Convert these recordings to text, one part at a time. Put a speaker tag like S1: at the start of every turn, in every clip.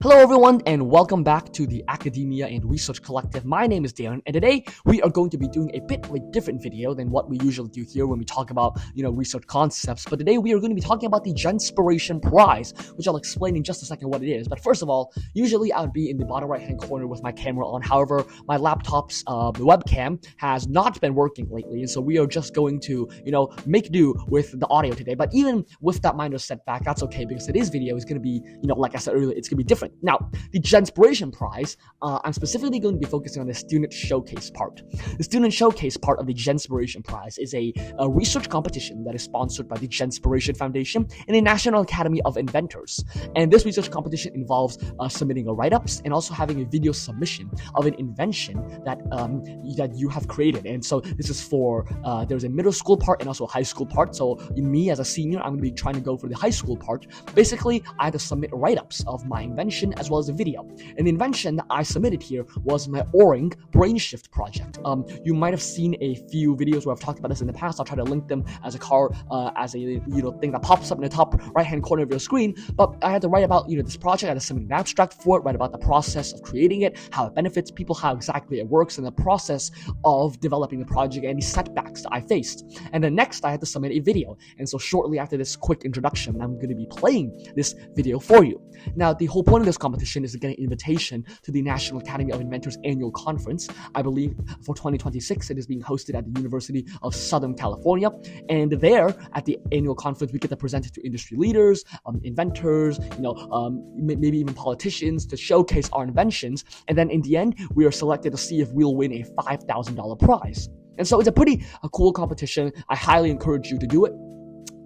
S1: Hello everyone and welcome back to the Academia and Research Collective. My name is Darren and today we are going to be doing a bit of a different video than what we usually do here when we talk about, research concepts. But today we are going to be talking about the Genspiration Prize, which I'll explain in just a second what it is. But first of all, usually I would be in the bottom right hand corner with my camera on. However, my laptop's webcam has not been working lately, and so we are just going to, make do with the audio today. But even with that minor setback, that's okay because today's video is going to be, like I said earlier, it's going to be different. Now, the Genspiration Prize, I'm specifically going to be focusing on the student showcase part. The student showcase part of the Genspiration Prize is a research competition that is sponsored by the Genspiration Foundation and the National Academy of Inventors. And this research competition involves submitting a write-ups and also having a video submission of an invention that you have created. And so this is for, there's a middle school part and also a high school part. So in me as a senior, I'm going to be trying to go for the high school part. Basically, I had to submit write-ups of my invention as well as a video. And the invention that I submitted here was my O-ring brain shift project. You might have seen a few videos where I've talked about this in the past. I'll try to link them as a thing that pops up in the top right-hand corner of your screen. But I had to write about, this project. I had to submit an abstract for it, write about the process of creating it, how it benefits people, how exactly it works, and the process of developing the project and the setbacks that I faced. And then next, I had to submit a video. And so shortly after this quick introduction, I'm going to be playing this video for you. Now, the whole point of this competition is to get an invitation to the National Academy of Inventors annual conference. I believe for 2026, it is being hosted at the University of Southern California. And there, at the annual conference, we get to present it to industry leaders, inventors, maybe even politicians to showcase our inventions. And then in the end, we are selected to see if we'll win a $5,000 prize. And so it's a pretty cool competition. I highly encourage you to do it.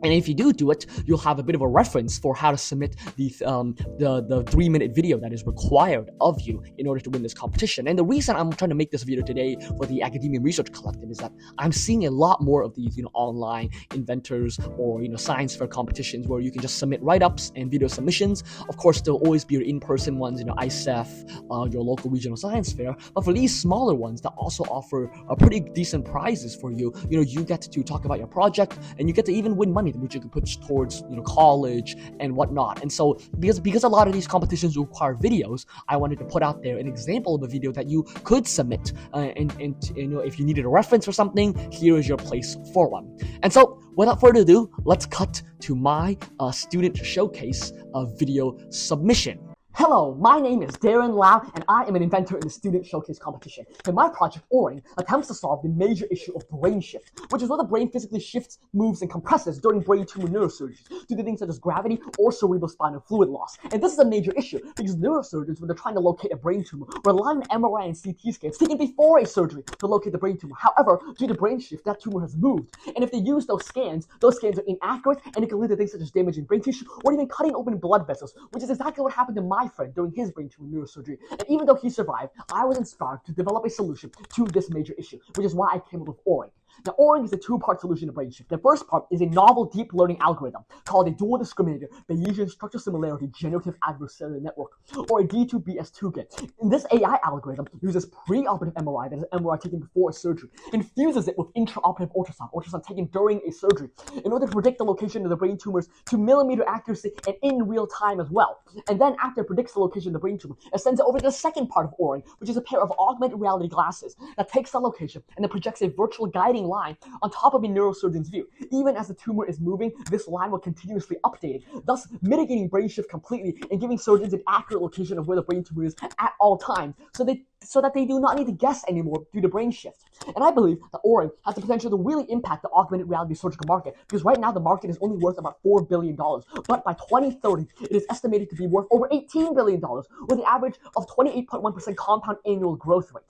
S1: And if you do it, you'll have a bit of a reference for how to submit the 3-minute video that is required of you in order to win this competition. And the reason I'm trying to make this video today for the Academia Research Collective is that I'm seeing a lot more of these, online inventors or, science fair competitions where you can just submit write-ups and video submissions. Of course, there'll always be your in-person ones, ICEF, your local regional science fair. But for these smaller ones that also offer pretty decent prizes for you, you get to talk about your project and you get to even win money, which you can put towards college and whatnot. And so because a lot of these competitions require videos, I wanted to put out there an example of a video that you could submit. And if you needed a reference or something, here is your place for one. And so without further ado, let's cut to my student showcase video submission. Hello, my name is Darren Lau, and I am an inventor in the Student Showcase competition. And my project, O-ring, attempts to solve the major issue of brain shift, which is where the brain physically shifts, moves, and compresses during brain tumor neurosurgery due to things such as gravity or cerebrospinal fluid loss. And this is a major issue because neurosurgeons, when they're trying to locate a brain tumor, rely on MRI and CT scans taken before a surgery to locate the brain tumor. However, due to brain shift, that tumor has moved. And if they use those scans are inaccurate, and it can lead to things such as damaging brain tissue or even cutting open blood vessels, which is exactly what happened to my friend during his brain tumor neurosurgery. And even though he survived, I was inspired to develop a solution to this major issue, which is why I came up with O-ring. Now, O-ring is a two-part solution to brain shift. The first part is a novel deep learning algorithm called a dual discriminator Bayesian structure similarity generative adversarial network, or a D2BS2GAN. And this AI algorithm uses preoperative MRI, that is MRI taken before a surgery, and fuses it with intraoperative ultrasound taken during a surgery, in order to predict the location of the brain tumors to millimeter accuracy and in real time as well. And then after it predicts the location of the brain tumor, it sends it over to the second part of O-ring, which is a pair of augmented reality glasses that takes that location and then projects a virtual guiding line on top of a neurosurgeon's view. Even as the tumor is moving, this line will continuously update, thus mitigating brain shift completely and giving surgeons an accurate location of where the brain tumor is at all times, so that they do not need to guess anymore due to brain shift. And I believe that O-ring has the potential to really impact the augmented reality surgical market, because right now the market is only worth about $4 billion, but by 2030 it is estimated to be worth over $18 billion, with an average of 28.1% compound annual growth rate.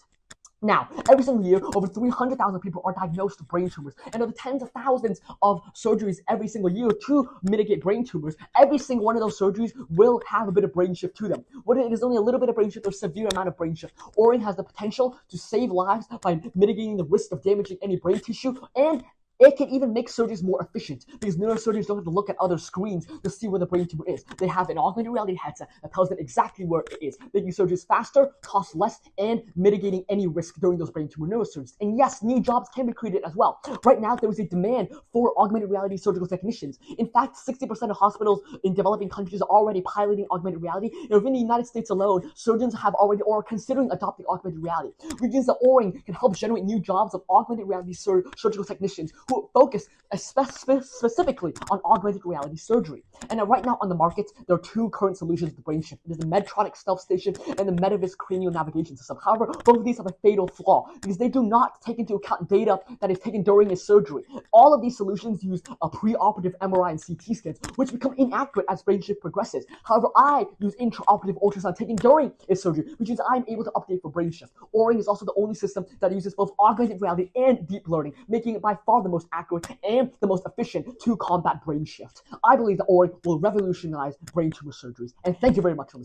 S1: Now, every single year, over 300,000 people are diagnosed with brain tumors, and over tens of thousands of surgeries every single year to mitigate brain tumors. Every single one of those surgeries will have a bit of brain shift to them. Whether it is only a little bit of brain shift or severe amount of brain shift, O-ring has the potential to save lives by mitigating the risk of damaging any brain tissue and It can even make surgeries more efficient because neurosurgeons don't have to look at other screens to see where the brain tumor is. They have an augmented reality headset that tells them exactly where it is, making surgeries faster, cost less, and mitigating any risk during those brain tumor neurosurgeries. And yes, new jobs can be created as well. Right now, there is a demand for augmented reality surgical technicians. In fact, 60% of hospitals in developing countries are already piloting augmented reality. And within the United States alone, surgeons have already or are considering adopting augmented reality. Regions of Oring can help generate new jobs of augmented reality surgical technicians who focus specifically on augmented reality surgery. And right now on the market, there are two current solutions to brain shift. It is the Medtronic Stealth Station and the Metavis Cranial Navigation System. However, both of these have a fatal flaw because they do not take into account data that is taken during a surgery. All of these solutions use a preoperative MRI and CT scans, which become inaccurate as brain shift progresses. However, I use intraoperative ultrasound taken during a surgery, which means I'm able to update for brain shift. Oring is also the only system that uses both augmented reality and deep learning, making it by far the most accurate and the most efficient to combat brain shift. I believe that Oring will revolutionize brain tumor surgeries. And thank you very much for listening.